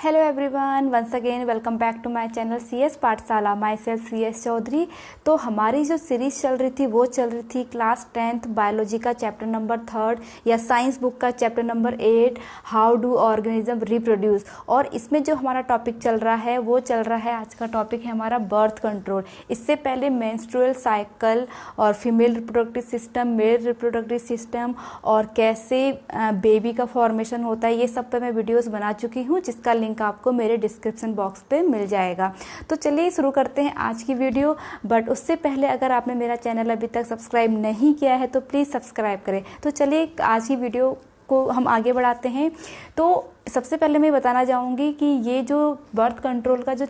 Hello everyone, once again welcome back to my channel CS Pathshala. Myself CS Chaudhary. तो हमारी जो series चल रही थी वो चल रही थी क्लास 10th बायोलॉजी का चैप्टर नंबर 3 या साइंस बुक का chapter number 8 how do organism reproduce. और इसमें जो हमारा टॉपिक चल रहा है वो चल रहा है, आज का टॉपिक है हमारा बर्थ कंट्रोल। इससे पहले मेंस्ट्रुअल साइकिल और female reproductive system, male reproductive system और कैसे बेबी का फॉर्मेशन होता है, ये सब पे मैं वीडियोस बना चुकी हूँ, जिसका लिंक आपको मेरे डिस्क्रिप्शन बॉक्स पे मिल जाएगा। तो चलिए शुरू करते हैं आज की वीडियो। बट उससे पहले अगर आपने मेरा चैनल अभी तक सब्सक्राइब नहीं किया है तो प्लीज़ सब्सक्राइब करें। तो चलिए आज की वीडियो को हम आगे बढ़ाते हैं। तो सबसे पहले मैं बताना चाहूँगी कि ये जो बर्थ कंट्रोल का जो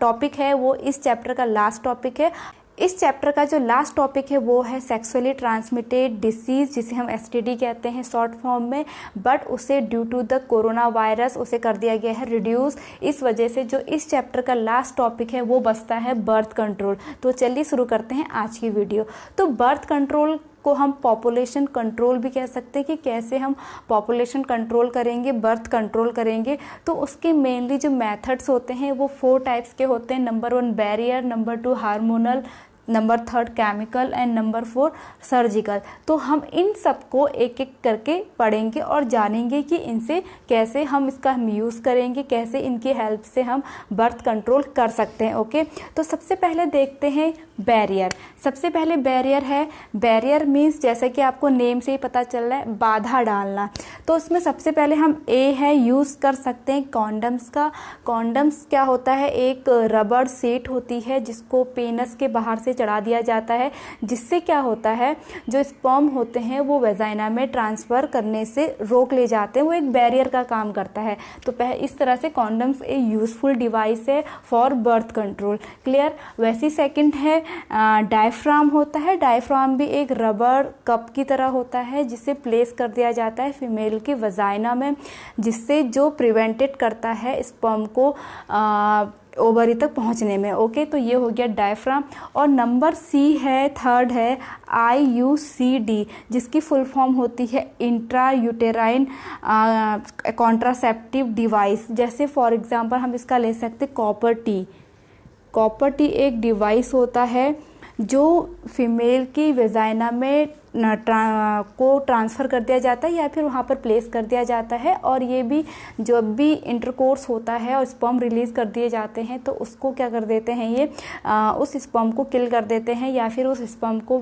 टॉपिक है वो इस चैप्टर का लास्ट टॉपिक है। इस चैप्टर का जो लास्ट टॉपिक है वो है सेक्सुअली ट्रांसमिटेड डिसीज, जिसे हम STD कहते हैं शॉर्ट फॉर्म में। बट उसे due to the coronavirus उसे कर दिया गया है रिड्यूस। इस वजह से जो इस चैप्टर का लास्ट टॉपिक है वो बचता है बर्थ कंट्रोल। तो चलिए शुरू करते हैं आज की वीडियो। तो बर्थ कंट्रोल को हम पॉपुलेशन कंट्रोल भी कह सकते हैं कि कैसे हम पॉपुलेशन कंट्रोल करेंगे, बर्थ कंट्रोल करेंगे। तो उसके मेनली जो मेथड्स होते हैं वो 4 टाइप्स के होते हैं। Number 1 barrier, number 2 hormonal, number 3 chemical and number 4 surgical. तो हम इन सबको एक एक करके पढ़ेंगे और जानेंगे कि इनसे कैसे हम इसका यूज़ करेंगे, कैसे इनकी हेल्प से हम बर्थ कंट्रोल कर सकते हैं। ओके, तो सबसे पहले देखते हैं बैरियर। सबसे पहले बैरियर है, बैरियर मीन्स जैसे कि आपको नेम से ही पता चल रहा है, बाधा डालना। तो उसमें सबसे पहले हम है यूज़ कर सकते हैं कॉन्डम्स का। कॉन्डम्स क्या होता है, एक रबर सीट होती है जिसको पेनस के बाहर से चढ़ा दिया जाता है, जिससे क्या होता है जो स्पर्म होते हैं वो वेजाइना में ट्रांसफ़र करने से रोक ले जाते हैं। वो एक बैरियर का काम करता है। तो इस तरह से कॉन्डम्स एक यूज़फुल डिवाइस है फॉर बर्थ कंट्रोल। क्लियर। वैसे सेकंड है डायफ्राम होता है। डायफ्राम भी एक रबर कप की तरह होता है जिसे प्लेस कर दिया जाता है फीमेल की वजाइना में, जिससे जो प्रिवेंटेड करता है स्पर्म को ओवरी तक पहुंचने में। ओके, तो ये हो गया डायफ्राम। और नंबर C है, थर्ड है IUCD, जिसकी फुल फॉर्म होती है इंट्रा यूटेराइन कॉन्ट्रासेप्टिव डिवाइस। जैसे फॉर एग्जांपल हम इसका ले सकते कॉपर टी। कॉपर टी एक डिवाइस होता है जो फीमेल की वेजाइना में को ट्रांसफ़र कर दिया जाता है या फिर वहाँ पर प्लेस कर दिया जाता है। और ये भी जब भी इंटरकोर्स होता है और स्पर्म रिलीज़ कर दिए जाते हैं तो उसको क्या कर देते हैं, ये उस स्पर्म को किल कर देते हैं या फिर उस स्पर्म को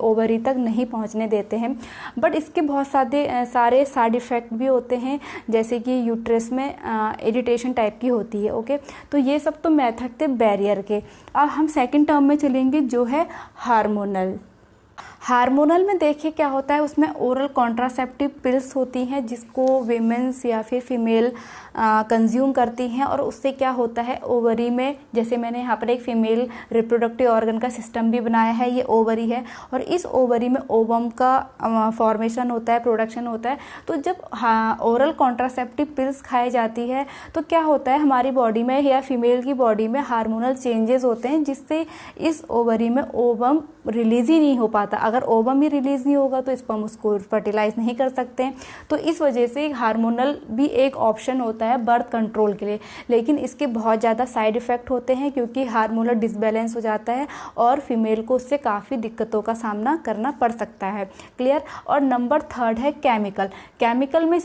ओवरी तक नहीं पहुँचने देते हैं। बट इसके बहुत सारे साइड इफ़ेक्ट भी होते हैं, जैसे कि यूट्रस में इरिटेशन टाइप की होती है। ओके, तो ये सब तो मेथड थे बैरियर के। अब हम सेकेंड टर्म में चलेंगे जो है हार्मोनल। हार्मोनल में देखिए क्या होता है, उसमें ओरल कॉन्ट्रासेप्टिव पिल्स होती हैं जिसको वीमेंस या फिर फीमेल कंज्यूम करती हैं। और उससे क्या होता है, ओवरी में, जैसे मैंने यहाँ पर एक फीमेल रिप्रोडक्टिव ऑर्गन का सिस्टम भी बनाया है, ये ओवरी है और इस ओवरी में ओवम का फॉर्मेशन होता है, प्रोडक्शन होता है। तो जब ओरल कॉन्ट्रासेप्टिव पिल्स खाई जाती है तो क्या होता है, हमारी बॉडी में या फीमेल की बॉडी में हार्मोनल चेंजेस होते हैं, जिससे इस ओवरी में ओवम रिलीज ही नहीं हो पाता। अगर ओवम ही रिलीज नहीं होगा तो स्पर्म उसको फर्टिलाइज नहीं कर सकते हैं। तो इस वजह से हार्मोनल भी एक ऑप्शन होता है बर्थ कंट्रोल के लिए, लेकिन इसके बहुत ज़्यादा साइड इफ़ेक्ट होते हैं क्योंकि हार्मोनल डिसबैलेंस हो जाता है और फीमेल को उससे काफ़ी दिक्कतों का सामना करना पड़ सकता है। क्लियर। और नंबर 3 है केमिकल। केमिकल में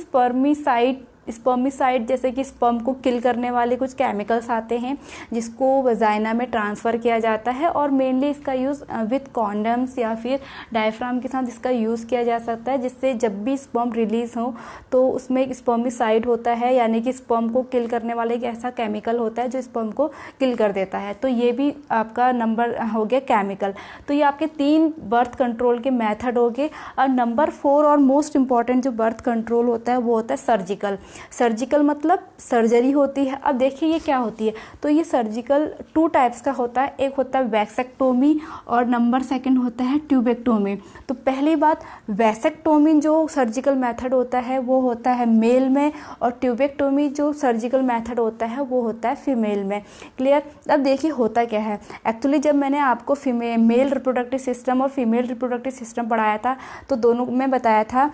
स्पर्मिसाइड जैसे कि स्पर्म को किल करने वाले कुछ केमिकल्स आते हैं जिसको वजाइना में ट्रांसफ़र किया जाता है। और मेनली इसका यूज़ विथ कॉन्डम्स या फिर डायफ्राम के साथ इसका यूज़ किया जा सकता है, जिससे जब भी स्पर्म रिलीज़ हो तो उसमें एक स्पर्मिसाइड होता है, यानी कि स्पर्म को किल करने वाला एक ऐसा केमिकल होता है जो स्पर्म को किल कर देता है। तो ये भी आपका नंबर हो गया केमिकल। तो ये आपके 3 बर्थ कंट्रोल के मेथड हो गए। और नंबर 4 और मोस्ट इम्पॉर्टेंट जो बर्थ कंट्रोल होता है वो होता है सर्जिकल। सर्जिकल मतलब सर्जरी होती है। अब देखिए ये क्या होती है, तो ये सर्जिकल 2 टाइप्स का होता है। एक होता है वैक्सेक्टोमी और नंबर 2 होता है ट्यूबेक्टोमी। तो पहली बात, वैक्सेक्टोमी जो सर्जिकल मेथड होता है वो होता है मेल में, और ट्यूबेक्टोमी जो सर्जिकल मेथड होता है वो होता है फीमेल में। क्लियर। अब देखिए होता क्या है, एक्चुअली जब मैंने आपको मेल रिप्रोडक्टिव सिस्टम और फीमेल रिप्रोडक्टिव सिस्टम पढ़ाया था तो दोनों में बताया था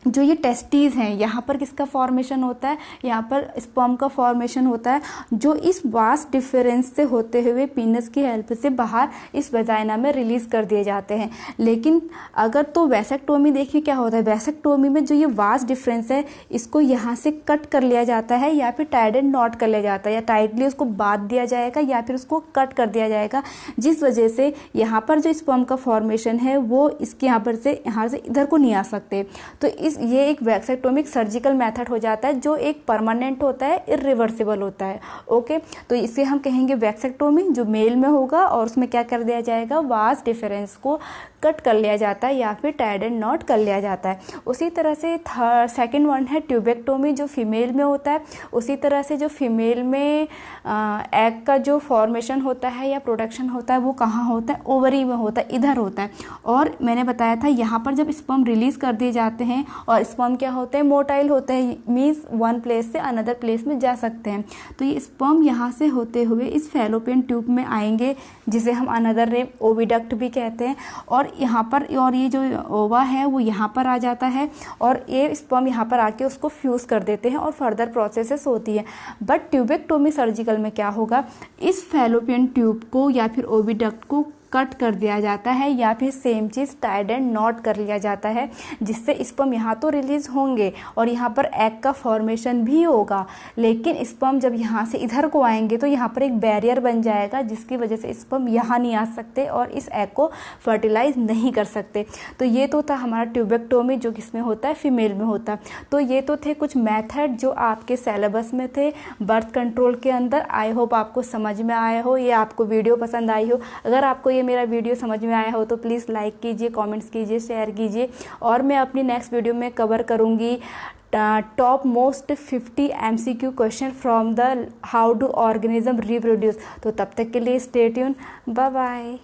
जो ये टेस्टीज हैं, यहाँ पर किसका फॉर्मेशन होता है, यहाँ पर स्पर्म का फॉर्मेशन होता है, जो इस वास्ट डिफरेंस से होते हुए पीनस की हेल्प से बाहर इस वजाइना में रिलीज कर दिए जाते हैं। लेकिन अगर तो वैसेक्टोमी देखिए क्या होता है, वैसेक्टोमी में जो ये वास्ट डिफरेंस है इसको यहाँ से कट कर लिया जाता है या फिर टाइड एंड नॉट कर लिया जाता है, या टाइटली उसको बांध दिया जाएगा या फिर उसको कट कर दिया जाएगा, जिस वजह से यहाँ पर जो स्पर्म का फॉर्मेशन है वो इसके यहाँ से इधर को नहीं आ सकते। तो ये एक वैसेक्टोमिक सर्जिकल मेथड हो जाता है जो एक परमानेंट होता है, इरिवर्सिबल होता है। ओके, तो इसे हम कहेंगे वैसेक्टोमी, जो मेल में होगा और उसमें क्या कर दिया जाएगा, वास्ट डिफरेंस को कट कर लिया जाता है या फिर टाइड एंड नॉट कर लिया जाता है। उसी तरह से सेकंड वन है ट्यूबेक्टोमी, जो फीमेल में होता है। उसी तरह से जो फीमेल में एग का जो फॉर्मेशन होता है या प्रोडक्शन होता है वो कहाँ होता है, ओवरी में होता है, इधर होता है। और मैंने बताया था यहाँ पर जब स्पर्म रिलीज कर दिए जाते हैं, और स्पर्म क्या होते हैं, मोटाइल होते हैं, मीन्स वन प्लेस से अनदर प्लेस में जा सकते हैं। तो ये स्पर्म यहाँ से होते हुए इस फैलोपियन ट्यूब में आएंगे, जिसे हम अनदर नेम ओविडक्ट भी कहते हैं। और यहाँ पर और ये जो ओवा है वो यहाँ पर आ जाता है, और ये स्पर्म यहाँ पर आके उसको फ्यूज़ कर देते हैं और फर्दर प्रोसेसेस होती है। बट ट्यूबेक्टोमी सर्जिकल में क्या होगा, इस फैलोपियन ट्यूब को या फिर ओविडक्ट को कट कर दिया जाता है या फिर सेम चीज़ टाइड एंड नॉट कर लिया जाता है, जिससे स्पर्म यहाँ तो रिलीज होंगे और यहाँ पर एग का फॉर्मेशन भी होगा। लेकिन स्पर्म जब यहाँ से इधर को आएंगे तो यहाँ पर एक बैरियर बन जाएगा, जिसकी वजह से स्पर्म यहाँ नहीं आ सकते और इस एग को फर्टिलाइज नहीं कर सकते। तो ये तो था हमारा ट्यूबेक्टोमी, जो किसमें होता है, फीमेल में होता है। तो ये तो थे कुछ मेथड जो आपके सिलेबस में थे बर्थ कंट्रोल के अंदर। आई होप आपको समझ में आया हो, ये आपको वीडियो पसंद आई हो। अगर आपको ये मेरा वीडियो समझ में आया हो तो प्लीज़ लाइक कीजिए, कमेंट्स कीजिए, शेयर कीजिए। और मैं अपनी नेक्स्ट वीडियो में कवर करूँगी top most 50 MCQ question from the how do organism reproduce. तो तब तक के लिए स्टे ट्यून, बाय बाय।